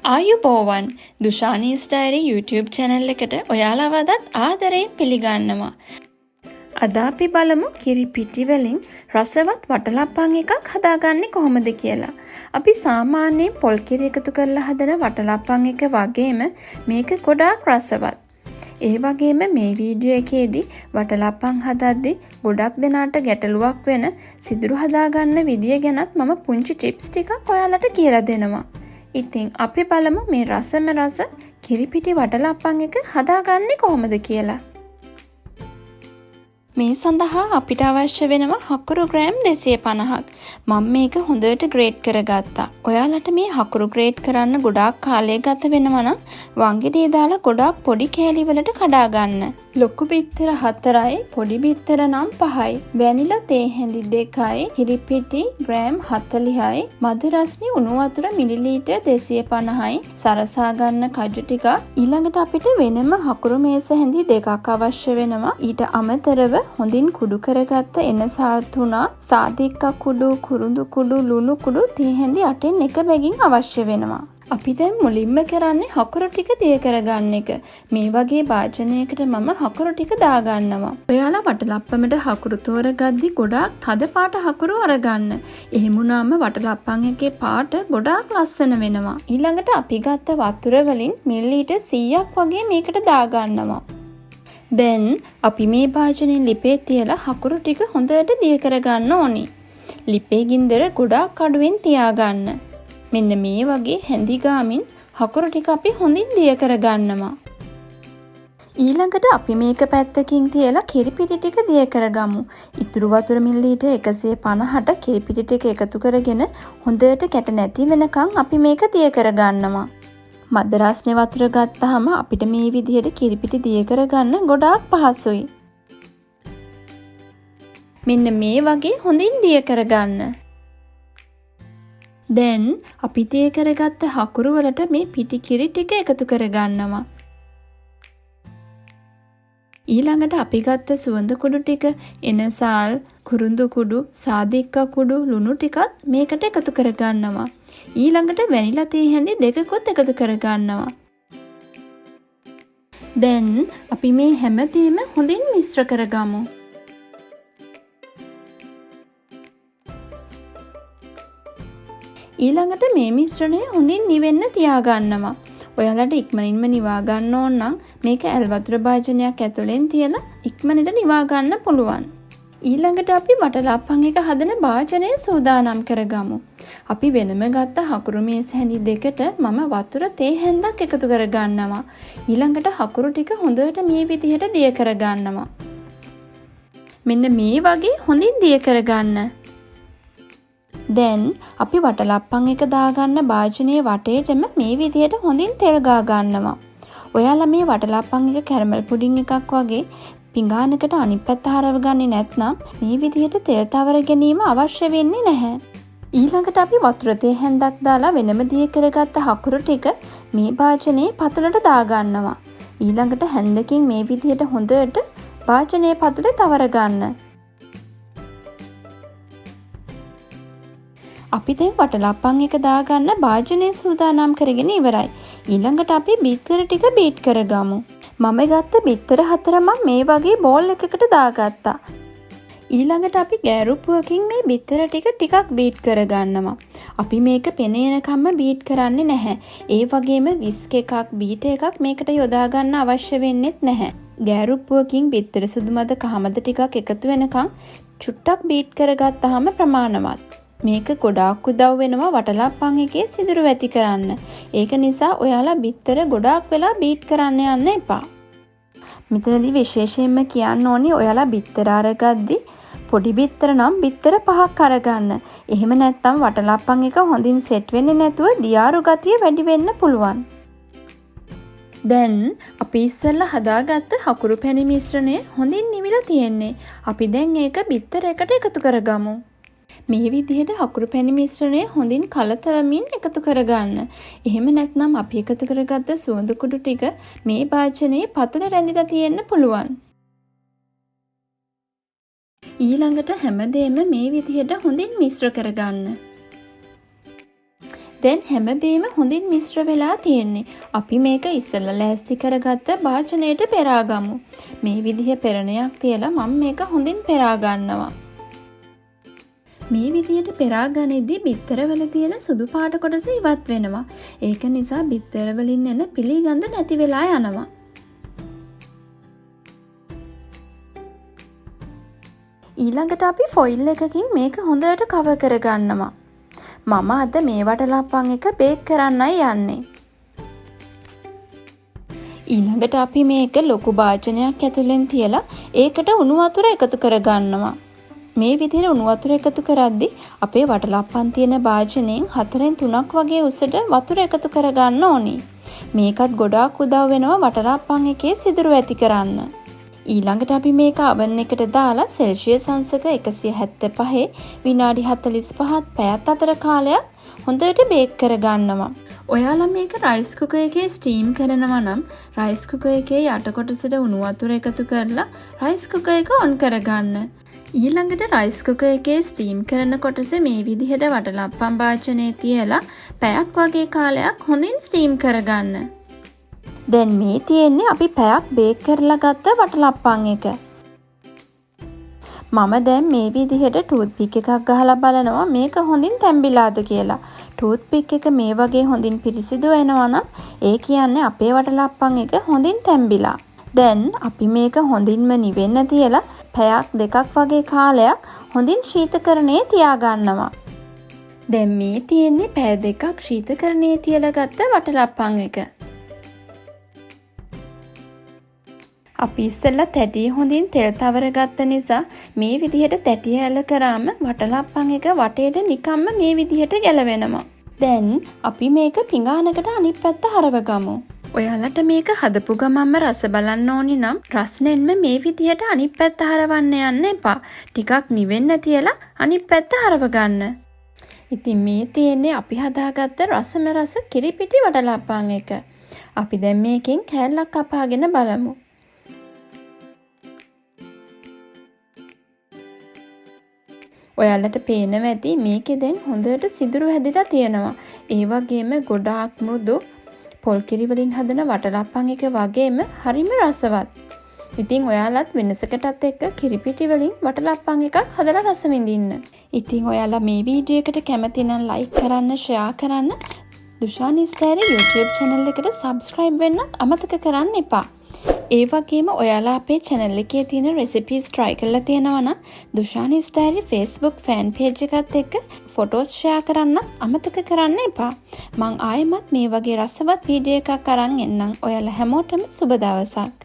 ආයුබෝවන් දුෂානීස් diary YouTube channel එකට ඔයාලව අදත් ආදරයෙන් පිළිගන්නවා. අද අපි බලමු කිරිපිටි වලින් රසවත් වටලප්පන් එකක් හදාගන්නේ කොහොමද කියලා. අපි සාමාන්‍යයෙන් පොල් කිරි එකතු කරලා හදන වටලප්පන් එක වගේම මේක ගොඩාක් රසවත්. ඒ වගේම මේ වීඩියෝ එකේදී වටලප්පන් හදද්දී ගොඩක් දෙනාට ගැටලුවක් වෙන සිදුරු හදාගන්න විදිය ගැනත් මම පුංචි ටිප්ස් ටිකක් ඔයාලට කියලා දෙනවා. ඉතින් අපි බලමු මේ රසම රස කිරිපිටි වටලප්පන් එක හදාගන්නේ කොහොමද කියලා. මේ සඳහා අපිට අවශ්‍ය වෙනවා හකුරු ග්‍රෑම් 250ක්. මම මේක හොඳට ග්‍රේට් කරගත්තා. ඔයාලට මේ හකුරු ග්‍රේට් කරන්න ගොඩාක් කාලය ගත වෙනවා නම් වංගෙඩිය දාලා ගොඩාක් පොඩි කෑලි වලට කඩා ගන්න. ලොකු බිත්තර 4යි, පොඩි බිත්තර නම් 5යි, වැනිලා තේ හැඳි 2යි, කිරිපිටි ග්‍රෑම් 40යි, මද රස්නි උණු වතුර මිලිලීටර් 250යි, සරසා ගන්න කජු ටික. ඊළඟට අපිට වෙනම හකුරු මේස හැඳි 2ක් අවශ්‍ය වෙනවා. ඊට අමතරව හොඳින් කුඩු කරගත්ත එන සාතුනා, සාදික්ක කුඩු, කුරුඳු කුඩු, ලුණු කුඩු, තේ හැඳි 8න් එක බැගින් අවශ්‍ය වෙනවා. අපි දැන් මුලින්ම කරන්නේ හකුරු ටික දිය කරගන්න එක. මේ වගේ භාජනයකට මම හකුරු ටික දාගන්නවා. ඔයාලා වටලප්පමට හකුරු තෝරගද්දි ගොඩාක් තද පාට හකුරු අරගන්න. එහෙම වුණාම වටලප්පන් එකේ පාට ගොඩාක් ලස්සන වෙනවා. ඊළඟට අපි ගත්ත වතුර වලින් මිලිලීටර් 100ක් වගේ මේකට දාගන්නවා. දැන් අපි මේ භාජනයේ ලිපේ තියලා හකුරු ටික හොඳට දිය කරගන්න ඕනි. ලිපේ ගින්දර ගොඩාක් අඩුවෙන් තියාගන්න. මෙන්න මේ වගේ හැඳි ගාමින් හකුරු ටික අපි හොඳින් දිය කරගන්නවා. ඊළඟට අපි මේක පැත්තකින් තියලා කිරිපිටි ටික දිය කරගමු. ඉතුරු වතුර මිලිලීටර් 150ට කිරිපිටි ටික එකතු කරගෙන හොඳට කැට නැති වෙනකන් අපි මේක දිය කරගන්නවා. මද රස්නේ වතුර ගත්තාම අපිට මේ විදිහට කිරිපිටි දිය කරගන්න ගොඩාක් පහසුයි. මෙන්න මේ වගේ හොඳින් දිය කරගන්න. දැන් අපි දිය කරගත්ත හකුරු වලට මේ පිටි කිරි ටික එකතු කරගන්නවා. ඊළඟට අපි ගත්ත සුවඳ කුඩු ටික, එනසාල්, කුරුඳු කුඩු, සාදික්ක කුඩු, ලුණු ටිකත් මේකට එකතු කරගන්නවා. ඊළඟට වැනිලා තේ හැඳි 2කොත් එකතු කරගන්නවා. දැන් අපි මේ හැමදේම හොඳින් මිශ්‍ර කරගමු. ඊළඟට මේ මිශ්‍රණය හොඳින් නිවෙන්න තියාගන්නවා. ඔයාලට ඉක්මනින්ම නිවා ගන්න ඕන නම් මේක ඇල් වතුර භාජනයක් ඇතුලෙන් තියලා ඉක්මනට නිවා ගන්න පුළුවන්. ඊළඟට අපි වටලප්පන් එක හදන භාජනය සූදානම් කරගමු. අපි වෙනම ගත්ත හකුරු මේස හැඳි දෙකට මම වතුර තේ හැන්දක් එකතු කරගන්නවා. ඊළඟට හකුරු ටික හොඳට මේ විදිහට දිය කරගන්නවා. මෙන්න මේ වගේ හොඳින් දිය කරගන්න. දැන් අපි වටලප්පන් එක දාගන්න භාජනයේ වටේටම මේ විදිහට හොඳින් තෙල් ගා ගන්නවා. ඔයාලා මේ වටලප්පන් එක කැරමල් පුඩින් එකක් වගේ පිඟානකට අනිත් පැත්ත හරවගන්නේ නැත්නම් මේ විදිහට තෙල් තවර ගැනීම අවශ්‍ය වෙන්නේ නැහැ. ඊළඟට අපි වතුර තේ හැන්දක් දාලා වෙනම දිය කරගත්ත හකුරු ටික මේ භාජනයේ පතුලට දාගන්නවා. ඊළඟට හැන්දකින් මේ විදිහට හොඳට භාජනයේ පතුලේ තවර ගන්න. අපි දැන් වටලප්පන් එක දාගන්න භාජනය සූදානම් කරගෙන ඉවරයි. ඊළඟට අපි බිත්තර ටික බීට් කරගමු. මම ගත්ත බිත්තර 4 මම මේ වගේ බෝල් එකකට දාගත්තා. ඊළඟට අපි ගෑරුප්පුවකින් මේ බිත්තර ටිකක් බීට් කරගන්නවා. අපි මේක පෙනේනකම්ම බීට් කරන්නේ නැහැ. ඒ වගේම විස්ක් එකක් බීට එකක් මේකට යොදා ගන්න අවශ්‍ය වෙන්නේත් නැහැ. ගෑරුප්පුවකින් බිත්තර සුදු මද කහමද ටිකක් එකතු වෙනකන් චුට්ටක් බීට් කරගත්තාම ප්‍රමාණවත්. මේක ගොඩාක් උදව් වෙනවා වටලප්පන් එකේ සිදුරු ඇති කරන්න. ඒක නිසා ඔයාලා බිත්තර ගොඩාක් වෙලා බීට් කරන්න යන්න එපා. මෙතනදී විශේෂයෙන්ම කියන්න ඕනේ ඔයාලා බිත්තර අරගද්දි පොඩි බිත්තර නම් බිත්තර 5ක් අරගන්න. එහෙම නැත්නම් වටලප්පන් එක හොඳින් සෙට් වෙන්නේ නැතුව දියාරු ගතිය වැඩි වෙන්න පුළුවන්. දැන් අපි ඉස්සෙල්ලා හදාගත්ත හකුරු පැණි මිශ්‍රණය හොඳින් නිවිලා තියෙන්නේ. අපි දැන් ඒක බිත්තර එකට එකතු කරගමු. මේ විදිහට හකුරු පැණි මිශ්‍රණය හොඳින් කලතවමින් එකතු කරගන්න. එහෙම නැත්නම් අපි එකතු කරගත්ත සුවඳ කුඩු ටික මේ භාජනයේ පතුල රැඳිලා තියෙන්න පුළුවන්. ඊළඟට හැමදේම මේ විදිහට හොඳින් මිශ්‍ර කරගන්න. දැන් හැමදේම හොඳින් මිශ්‍ර වෙලා තියෙන්නේ. අපි මේක ඉස්සෙල්ලා ලෑස්ති කරගත්ත භාජනයට පෙරා ගමු. මේ විදිහ පෙරණයක් තියලා මම මේක හොඳින් පෙරා ගන්නවා. මේ විදිහට පෙරා ගනිද්දී බිත්තරවල තියෙන සුදු පාට කොටස ඉවත් වෙනවා. ඒක නිසා බිත්තර වලින් එන පිළිගඳ නැති වෙලා යනවා. ඊළඟට අපි ෆොයිල් එකකින් මේක හොඳට කවර් කරගන්නවා. මම අද මේ වටලප්පන් එක බේක් කරන්නයි යන්නේ. ඊළඟට අපි මේක ලොකු භාජනයක් ඇතුලෙන් තියලා ඒකට උණු වතුර එකතු කරගන්නවා. මේ විදිහට උණු වතුර එකතු කරද්දී අපේ වටලප්පන් තියෙන භාජනයෙන් 4න් 3ක් වගේ උසට වතුර එකතු කරගන්න ඕනි. මේකත් ගොඩාක් උදව් වෙනවා වටලප්පන් එකේ සිදුරු ඇති කරන්න. ඊළඟට අපි මේක oven එකට දාලා සෙල්සියස් අංශක 175 විනාඩි 45ත් පැයක් අතර කාලයක් හොඳට බේක් කරගන්නවා. ඔයාලා මේක රයිස් කුකර් එකේ ස්ටීම් කරනවා නම් රයිස් කුකර් එකේ යට කොටසට උණු වතුර එකතු කරලා රයිස් කුකර් එක ඔන් කරගන්න. ඊළඟට රයිස් කුකර් එකේ ස්ටීම් කරන කොටස මේ විදිහට වටලප්පන් භාජනයේ තියලා පැයක් වගේ කාලයක් හොඳින් ස්ටීම් කරගන්න. දැන් මේ තියෙන්නේ අපි පැයක් බේක් කරලා ගත්ත වටලප්පන් එක. මම දැන් මේ විදිහට ටූත් පික් එකක් ගහලා බලනවා මේක හොඳින් තැම්බිලාද කියලා. ටූත් පික් එක මේ වගේ හොඳින් පිරිසිදු වෙනවා නම් ඒ කියන්නේ අපේ වටලප්පන් එක හොඳින් තැම්බිලා. දැන් අපි මේක හොඳින්ම නිවෙන්න තියලා පැයක් දෙකක් වගේ කාලයක් හොඳින් ශීතකරණයේ තියාගන්නවා. දැන් මේ තියෙන්නේ පැය දෙකක් ශීතකරණයේ තියලා ගත්ත වටලප්පන් එක. අපි ඉස්සෙල්ලා තැටිය හොඳින් තෙල් තවර ගත්ත නිසා මේ විදිහට තැටිය ඇල කරාම වටලප්පන් එක වටේට නිකම්ම මේ විදිහට ගැලවෙනවා. දැන් අපි මේක පිඟානකට අනිත් පැත්ත හරවගමු. ඔයාලට මේක හදපු ගමන්ම රස බලන්න ඕනි නම් රස්නෙන්ම මේ විදිහට අනිත් පැත්ත හරවන්න යන්න එපා. ටිකක් නිවෙන්න තියලා අනිත් පැත්ත හරව ගන්න. ඉතින් මේ තියෙන්නේ අපි හදාගත්ත රසම රස කිරිපිටි වටලප්පන් එක. අපි දැන් මේකෙන් කෑල්ලක් කපාගෙන බලමු. ඔයාලට පේනවා ඇති මේකේ දැන් හොඳට සිදුරු හැදිලා තියෙනවා. ඒ වගේම ගොඩාක් මෘදු පොල් කිරි වලින් හදන වටලප්පන් එක වගේම හරිම රසවත්. ඉතින් ඔයාලත් වෙනසකටත් එක්ක කිරිපිටි වලින් වටලප්පන් එකක් හදලා රස විඳින්න. ඉතින් ඔයාලා මේ වීඩියෝ එකට කැමති නම් ලයික් කරන්න, ෂෙයා කරන්න, දුෂානි ස්ටයිරි YouTube channel එකට subscribe වෙන්නත් අමතක කරන්න එපා. ඒ වගේම ඔයාලා අපේ channel එකේ තියෙන recipes try කරලා තියෙනවා නම් දුෂානි ස්ටයිරි Facebook fan page එකත් එක්ක photos share කරන්න අමතක කරන්න එපා. මං ආයෙමත් මේ වගේ රසවත් වීඩියෝ එකක් අරන් එන්නම්. ඔයාලා හැමෝටම සුබ දවසක්.